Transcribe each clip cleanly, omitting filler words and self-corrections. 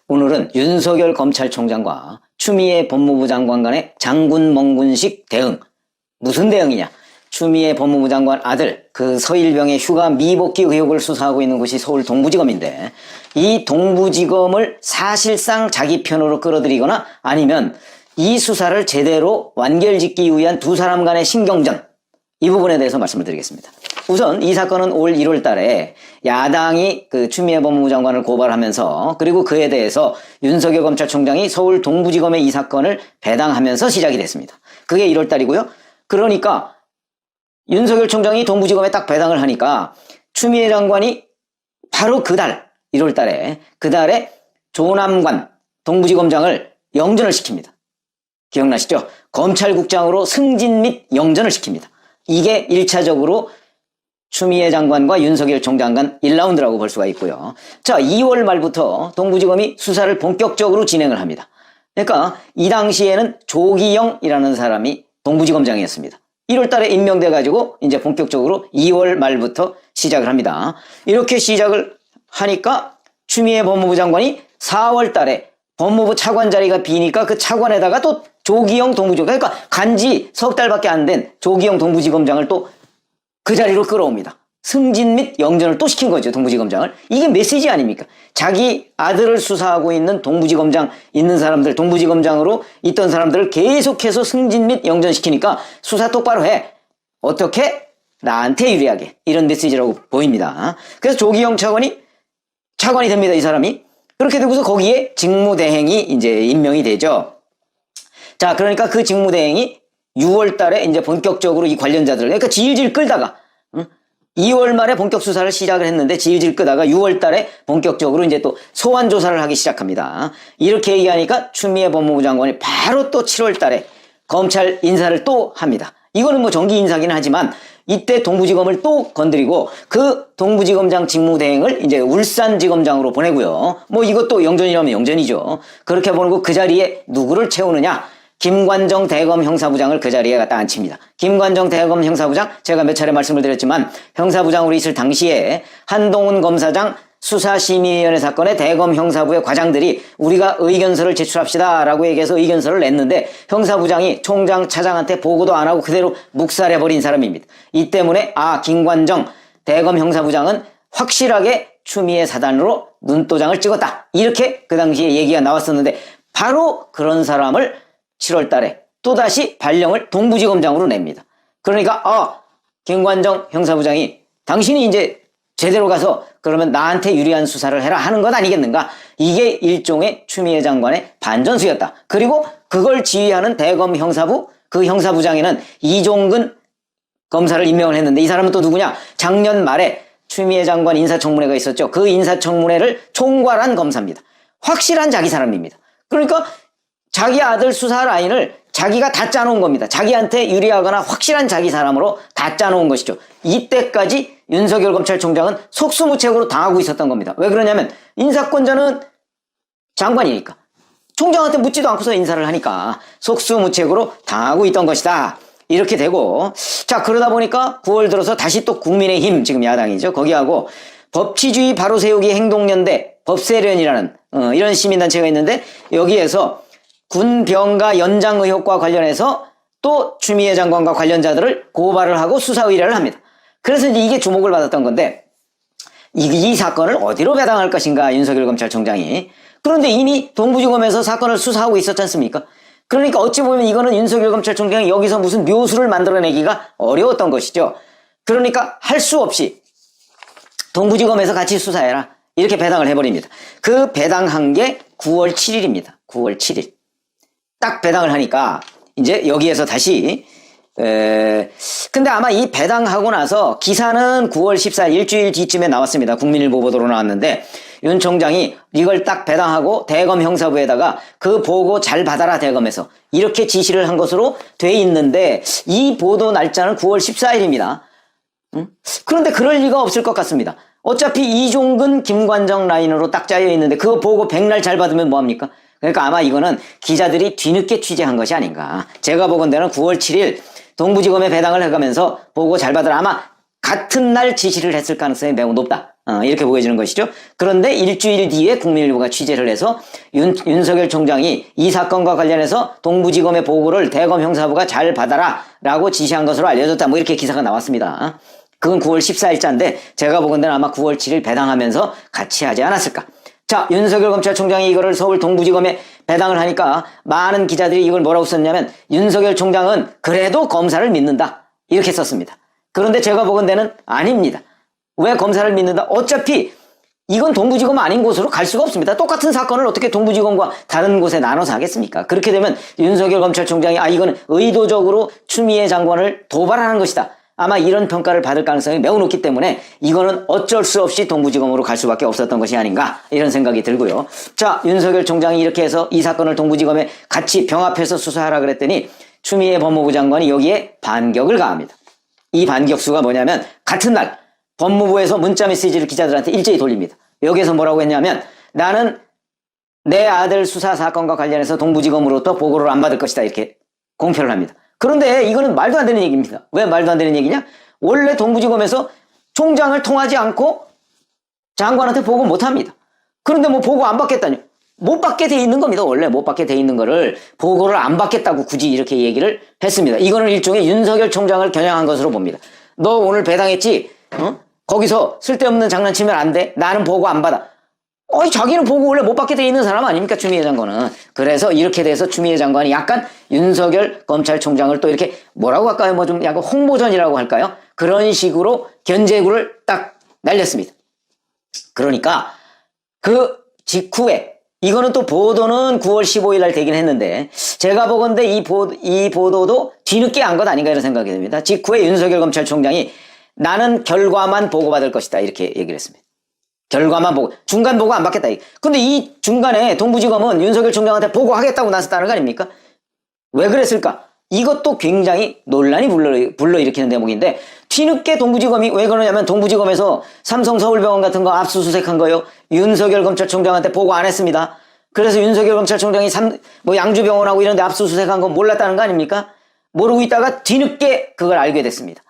오늘은 윤석열 검찰총장과 추미애 법무부 장관 간의 장군 멍군식 대응. 무슨 대응이냐? 추미애 법무부 장관 아들 그 서일병의 휴가 미복귀 의혹을 수사하고 있는 곳이 서울 동부지검인데, 이 동부지검을 사실상 자기 편으로 끌어들이거나 아니면 이 수사를 제대로 완결짓기 위한 두 사람 간의 신경전, 이 부분에 대해서 말씀을 드리겠습니다. 우선 이 사건은 올 1월 달에 야당이 그 추미애 법무부 장관을 고발하면서, 그리고 그에 대해서 윤석열 검찰총장이 서울 동부지검에 이 사건을 배당하면서 시작이 됐습니다. 그게 1월 달이고요. 그러니까 윤석열 총장이 동부지검에 딱 배당을 하니까 추미애 장관이 바로 그달 1월 달에 그달에 조남관 동부지검장을 영전을 시킵니다. 기억나시죠? 검찰국장으로 승진 및 영전을 시킵니다. 이게 1차적으로 추미애 장관과 윤석열 총장 간 1라운드라고 볼 수가 있고요. 자, 2월 말부터 동부지검이 수사를 본격적으로 진행을 합니다. 그러니까 이 당시에는 조기영이라는 사람이 동부지검장이었습니다. 1월 달에 임명돼가지고 이제 본격적으로 2월 말부터 시작을 합니다. 이렇게 시작을 하니까 추미애 법무부 장관이 4월 달에 법무부 차관 자리가 비니까 그 차관에다가 또 조기영 동부지검, 그러니까 간지 석 달밖에 안 된 조기영 동부지검장을 또 그 자리로 끌어옵니다. 승진 및 영전을 또 시킨 거죠, 동부지검장을. 이게 메시지 아닙니까? 자기 아들을 수사하고 있는 동부지검장 있는 사람들, 동부지검장으로 있던 사람들을 계속해서 승진 및 영전시키니까 수사 똑바로 해. 어떻게? 나한테 유리하게. 이런 메시지라고 보입니다. 그래서 조기영 차관이 됩니다, 이 사람이. 그렇게 되고서 거기에 직무대행이 이제 임명이 되죠. 자, 그러니까 그 직무대행이 6월 달에 이제 본격적으로 이 관련자들, 그러니까 질질 끌다가 2월 말에 본격 수사를 시작을 했는데 질질 끄다가 6월 달에 본격적으로 이제 또 소환 조사를 하기 시작합니다. 이렇게 얘기하니까 추미애 법무부 장관이 바로 또 7월 달에 검찰 인사를 또 합니다. 이거는 뭐 정기 인사기는 하지만 이때 동부지검을 또 건드리고 그 동부지검장 직무대행을 이제 울산지검장으로 보내고요. 뭐 이것도 영전이라면 영전이죠. 그렇게 보내고 그 자리에 누구를 채우느냐? 김관정 대검 형사부장을 그 자리에 갖다 앉힙니다. 김관정 대검 형사부장, 제가 몇 차례 말씀을 드렸지만 형사부장으로 있을 당시에 한동훈 검사장 수사심의위원회 사건의 대검 형사부의 과장들이 우리가 의견서를 제출합시다 라고 얘기해서 의견서를 냈는데 형사부장이 총장 차장한테 보고도 안 하고 그대로 묵살해버린 사람입니다. 이 때문에 김관정 대검 형사부장은 확실하게 추미애 사단으로 눈도장을 찍었다, 이렇게 그 당시에 얘기가 나왔었는데, 바로 그런 사람을 7월 달에 또다시 발령을 동부지검장으로 냅니다. 그러니까 김관정 형사부장이 당신이 이제 제대로 가서 그러면 나한테 유리한 수사를 해라 하는 것 아니겠는가? 이게 일종의 추미애 장관의 반전수였다. 그리고 그걸 지휘하는 대검 형사부, 그 형사부장에는 이종근 검사를 임명을 했는데, 이 사람은 또 누구냐? 작년 말에 추미애 장관 인사청문회가 있었죠. 그 인사청문회를 총괄한 검사입니다. 확실한 자기 사람입니다. 그러니까 자기 아들 수사 라인을 자기가 다 짜놓은 겁니다. 자기한테 유리하거나 확실한 자기 사람으로 다 짜놓은 것이죠. 이때까지 윤석열 검찰총장은 속수무책으로 당하고 있었던 겁니다. 왜 그러냐면 인사권자는 장관이니까, 총장한테 묻지도 않고서 인사를 하니까 속수무책으로 당하고 있던 것이다, 이렇게 되고, 자, 그러다 보니까 9월 들어서 다시 또 국민의힘, 지금 야당이죠, 거기하고 법치주의 바로세우기 행동연대 법세련이라는 이런 시민단체가 있는데, 여기에서 군병가 연장 의혹과 관련해서 또 추미애 장관과 관련자들을 고발을 하고 수사 의뢰를 합니다. 그래서 이제 이게 주목을 받았던 건데, 이 사건을 어디로 배당할 것인가, 윤석열 검찰총장이. 그런데 이미 동부지검에서 사건을 수사하고 있었지 않습니까? 그러니까 어찌 보면 이거는 윤석열 검찰총장이 여기서 무슨 묘수를 만들어내기가 어려웠던 것이죠. 그러니까 할 수 없이 동부지검에서 같이 수사해라, 이렇게 배당을 해버립니다. 그 배당한 게 9월 7일입니다. 9월 7일. 딱 배당을 하니까 이제 여기에서 다시 근데 아마 이 배당하고 나서 기사는 9월 14일 일주일 뒤쯤에 나왔습니다. 국민일보 보도로 나왔는데, 윤 총장이 이걸 딱 배당하고 대검 형사부에다가 그 보고 잘 받아라 대검에서, 이렇게 지시를 한 것으로 돼 있는데, 이 보도 날짜는 9월 14일입니다. 그런데 그럴 리가 없을 것 같습니다. 어차피 이종근 김관정 라인으로 딱 짜여 있는데 그거 보고 백날 잘 받으면 뭐합니까? 그러니까 아마 이거는 기자들이 뒤늦게 취재한 것이 아닌가. 제가 보건대는 9월 7일 동부지검에 배당을 해가면서 보고 잘 받으라, 아마 같은 날 지시를 했을 가능성이 매우 높다, 이렇게 보여지는 것이죠. 그런데 일주일 뒤에 국민일보가 취재를 해서 윤석열 총장이 이 사건과 관련해서 동부지검의 보고를 대검 형사부가 잘 받아라 라고 지시한 것으로 알려졌다. 뭐 이렇게 기사가 나왔습니다. 그건 9월 14일자인데 제가 보건대는 아마 9월 7일 배당하면서 같이 하지 않았을까. 자, 윤석열 검찰총장이 이거를 서울 동부지검에 배당을 하니까 많은 기자들이 이걸 뭐라고 썼냐면 윤석열 총장은 그래도 검사를 믿는다. 이렇게 썼습니다. 그런데 제가 보건대는 아닙니다. 왜 검사를 믿는다? 어차피 이건 동부지검 아닌 곳으로 갈 수가 없습니다. 똑같은 사건을 어떻게 동부지검과 다른 곳에 나눠서 하겠습니까? 그렇게 되면 윤석열 검찰총장이 이거는 의도적으로 추미애 장관을 도발하는 것이다. 아마 이런 평가를 받을 가능성이 매우 높기 때문에 이거는 어쩔 수 없이 동부지검으로 갈 수밖에 없었던 것이 아닌가 이런 생각이 들고요. 자, 윤석열 총장이 이렇게 해서 이 사건을 동부지검에 같이 병합해서 수사하라 그랬더니 추미애 법무부 장관이 여기에 반격을 가합니다. 이 반격수가 뭐냐면 같은 날 법무부에서 문자 메시지를 기자들한테 일제히 돌립니다. 여기에서 뭐라고 했냐면 나는 내 아들 수사 사건과 관련해서 동부지검으로부터 보고를 안 받을 것이다 이렇게 공표를 합니다. 그런데 이거는 말도 안 되는 얘기입니다. 왜 말도 안 되는 얘기냐? 원래 동부지검에서 총장을 통하지 않고 장관한테 보고 못 합니다. 그런데 뭐 보고 안 받겠다니. 못 받게 돼 있는 겁니다. 원래 못 받게 돼 있는 거를 보고를 안 받겠다고 굳이 이렇게 얘기를 했습니다. 이거는 일종의 윤석열 총장을 겨냥한 것으로 봅니다. 너 오늘 배당했지? 거기서 쓸데없는 장난치면 안 돼. 나는 보고 안 받아. 자기는 보고 원래 못 받게 돼 있는 사람 아닙니까? 추미애 장관은. 그래서 이렇게 돼서 추미애 장관이 약간 윤석열 검찰총장을 또 이렇게 뭐라고 할까요? 뭐 좀 약간 홍보전이라고 할까요? 그런 식으로 견제구를 딱 날렸습니다. 그러니까 그 직후에 이거는 또 보도는 9월 15일 날 되긴 했는데 제가 보건대 이 보도도 뒤늦게 한 것 아닌가 이런 생각이 듭니다. 직후에 윤석열 검찰총장이 나는 결과만 보고받을 것이다 이렇게 얘기를 했습니다. 결과만 보고 중간 보고 안 받겠다. 근데 이 중간에 동부지검은 윤석열 총장한테 보고하겠다고 나섰다는 거 아닙니까? 왜 그랬을까? 이것도 굉장히 논란이 불러일으키는 대목인데 뒤늦게 동부지검이 왜 그러냐면 동부지검에서 삼성 서울병원 같은 거 압수수색한 거요. 윤석열 검찰총장한테 보고 안 했습니다. 그래서 윤석열 검찰총장이 양주병원하고 이런 데 압수수색한 거 몰랐다는 거 아닙니까? 모르고 있다가 뒤늦게 그걸 알게 됐습니다.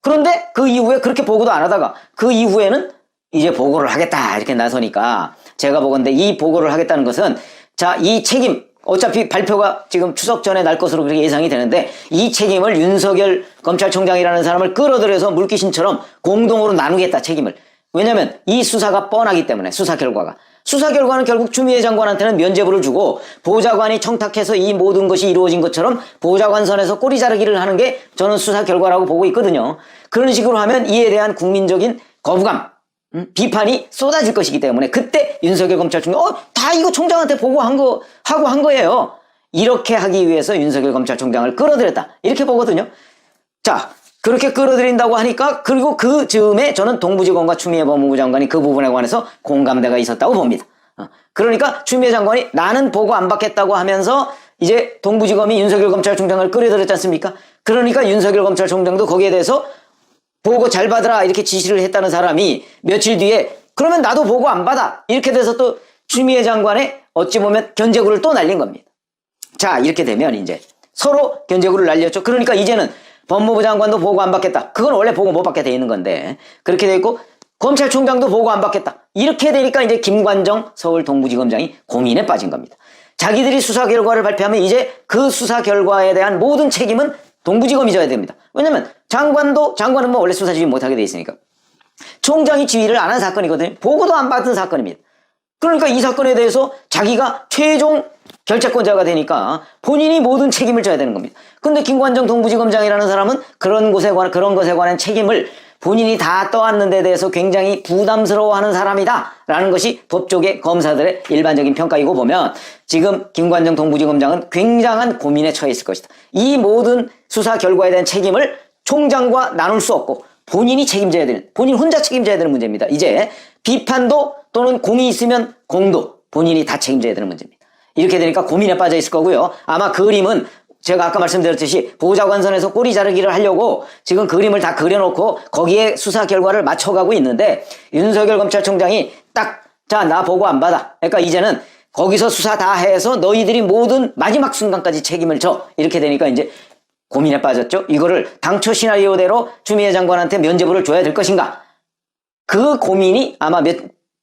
그런데 그 이후에 그렇게 보고도 안 하다가 그 이후에는 이제 보고를 하겠다 이렇게 나서니까 제가 보건데 이 보고를 하겠다는 것은 자, 이 책임 어차피 발표가 지금 추석 전에 날 것으로 그렇게 예상이 되는데 이 책임을 윤석열 검찰총장이라는 사람을 끌어들여서 물귀신처럼 공동으로 나누겠다 책임을. 왜냐하면 이 수사가 뻔하기 때문에 수사 결과는 결국 추미애 장관한테는 면죄부를 주고 보좌관이 청탁해서 이 모든 것이 이루어진 것처럼 보좌관 선에서 꼬리 자르기를 하는 게 저는 수사 결과라고 보고 있거든요. 그런 식으로 하면 이에 대한 국민적인 거부감 비판이 쏟아질 것이기 때문에 그때 윤석열 검찰총장 다 이거 총장한테 보고하고 한 거예요. 이렇게 하기 위해서 윤석열 검찰총장을 끌어들였다 이렇게 보거든요. 자, 그렇게 끌어들인다고 하니까 그리고 그 즈음에 저는 동부지검과 추미애 법무부 장관이 그 부분에 관해서 공감대가 있었다고 봅니다. 그러니까 추미애 장관이 나는 보고 안 받겠다고 하면서 이제 동부지검이 윤석열 검찰총장을 끌어들였지 않습니까? 그러니까 윤석열 검찰총장도 거기에 대해서 보고 잘 받으라 이렇게 지시를 했다는 사람이 며칠 뒤에 그러면 나도 보고 안 받아 이렇게 돼서 또 추미애 장관의 어찌 보면 견제구를 또 날린 겁니다. 자, 이렇게 되면 이제 서로 견제구를 날렸죠. 그러니까 이제는 법무부 장관도 보고 안 받겠다. 그건 원래 보고 못 받게 돼 있는 건데 그렇게 돼 있고 검찰총장도 보고 안 받겠다. 이렇게 되니까 이제 김관정 서울 동부지검장이 고민에 빠진 겁니다. 자기들이 수사 결과를 발표하면 이제 그 수사 결과에 대한 모든 책임은 동부지검이 져야 됩니다. 왜냐면 장관은 뭐 원래 수사 지휘 못하게 돼 있으니까 총장이 지휘를 안 한 사건이거든요. 보고도 안 받은 사건입니다. 그러니까 이 사건에 대해서 자기가 최종 결재권자가 되니까 본인이 모든 책임을 져야 되는 겁니다. 근데 김관정 동부지검장이라는 사람은 그런 것에 관한 책임을 본인이 다 떠안는 데 대해서 굉장히 부담스러워하는 사람이다 라는 것이 법조계 검사들의 일반적인 평가이고 보면 지금 김관정 동부지검장은 굉장한 고민에 처해 있을 것이다. 이 모든 수사 결과에 대한 책임을 총장과 나눌 수 없고 본인 혼자 책임져야 되는 문제입니다. 이제 비판도 또는 공이 있으면 공도 본인이 다 책임져야 되는 문제입니다. 이렇게 되니까 고민에 빠져 있을 거고요. 아마 그림은 제가 아까 말씀드렸듯이 보좌관선에서 꼬리 자르기를 하려고 지금 그림을 다 그려놓고 거기에 수사 결과를 맞춰가고 있는데 윤석열 검찰총장이 자, 나 보고 안 받아. 그러니까 이제는 거기서 수사 다 해서 너희들이 모든 마지막 순간까지 책임을 져. 이렇게 되니까 이제 고민에 빠졌죠. 이거를 당초 시나리오대로 추미애 장관한테 면죄부를 줘야 될 것인가? 그 고민이 아마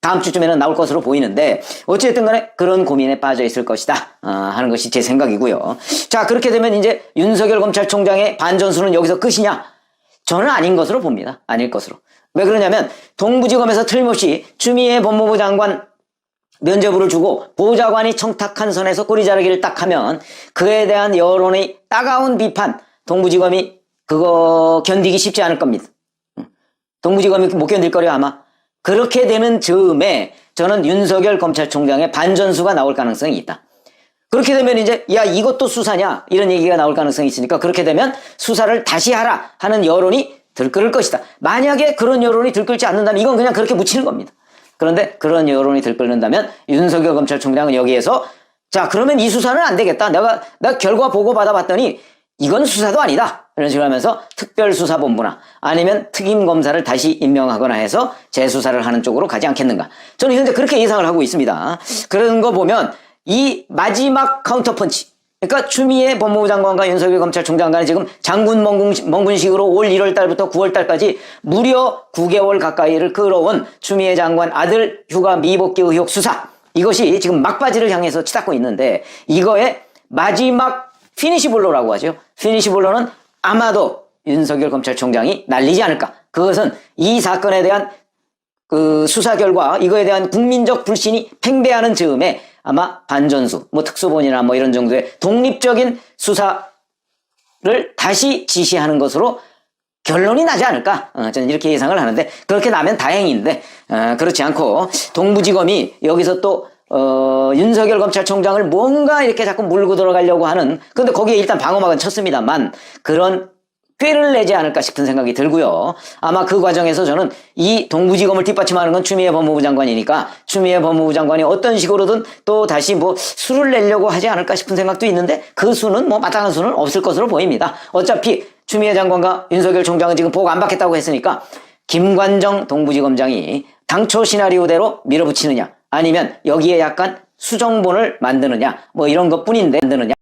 다음 주쯤에는 나올 것으로 보이는데 어쨌든 간에 그런 고민에 빠져 있을 것이다 하는 것이 제 생각이고요. 자, 그렇게 되면 이제 윤석열 검찰총장의 반전수는 여기서 끝이냐? 저는 아닌 것으로 봅니다. 아닐 것으로. 왜 그러냐면 동부지검에서 틀림없이 추미애 법무부 장관 면죄부를 주고 보좌관이 청탁한 선에서 꼬리자르기를 딱 하면 그에 대한 여론의 따가운 비판, 동부지검이 그거 견디기 쉽지 않을 겁니다. 동부지검이 못 견딜 거려 아마. 그렇게 되는 즈음에 저는 윤석열 검찰총장의 반전수가 나올 가능성이 있다. 그렇게 되면 이제 야 이것도 수사냐 이런 얘기가 나올 가능성이 있으니까 그렇게 되면 수사를 다시 하라 하는 여론이 들끓을 것이다. 만약에 그런 여론이 들끓지 않는다면 이건 그냥 그렇게 묻히는 겁니다. 그런데 그런 여론이 들끓는다면 윤석열 검찰총장은 여기에서 자 그러면 이 수사는 안 되겠다. 내가 결과 보고 받아봤더니 이건 수사도 아니다. 이런 식으로 하면서 특별수사본부나 아니면 특임검사를 다시 임명하거나 해서 재수사를 하는 쪽으로 가지 않겠는가. 저는 현재 그렇게 예상을 하고 있습니다. 그런 거 보면 이 마지막 카운터펀치, 그러니까 추미애 법무부 장관과 윤석열 검찰총장 간에 지금 장군 멍군식으로 올 1월 달부터 9월 달까지 무려 9개월 가까이를 끌어온 추미애 장관 아들 휴가 미복귀 의혹 수사, 이것이 지금 막바지를 향해서 치닫고 있는데 이거의 마지막 피니시블로라고 하죠. 피니시블로는 아마도 윤석열 검찰총장이 날리지 않을까. 그것은 이 사건에 대한 그 수사 결과 이거에 대한 국민적 불신이 팽배하는 즈음에 아마 반전수, 뭐 특수본이나 뭐 이런 정도의 독립적인 수사를 다시 지시하는 것으로 결론이 나지 않을까. 저는 이렇게 예상을 하는데 그렇게 나면 다행인데 그렇지 않고 동부지검이 여기서 또 윤석열 검찰총장을 뭔가 이렇게 자꾸 물고 들어가려고 하는, 그런데 거기에 일단 방어막은 쳤습니다만 그런 꾀를 내지 않을까 싶은 생각이 들고요. 아마 그 과정에서 저는 이 동부지검을 뒷받침하는 건 추미애 법무부 장관이니까 추미애 법무부 장관이 어떤 식으로든 또 다시 뭐 수를 내려고 하지 않을까 싶은 생각도 있는데 그 수는 뭐 마땅한 수는 없을 것으로 보입니다. 어차피 추미애 장관과 윤석열 총장은 지금 보고 안 받겠다고 했으니까 김관정 동부지검장이 당초 시나리오대로 밀어붙이느냐 아니면 여기에 약간 수정본을 만드느냐 뭐 이런 것뿐인데 만드느냐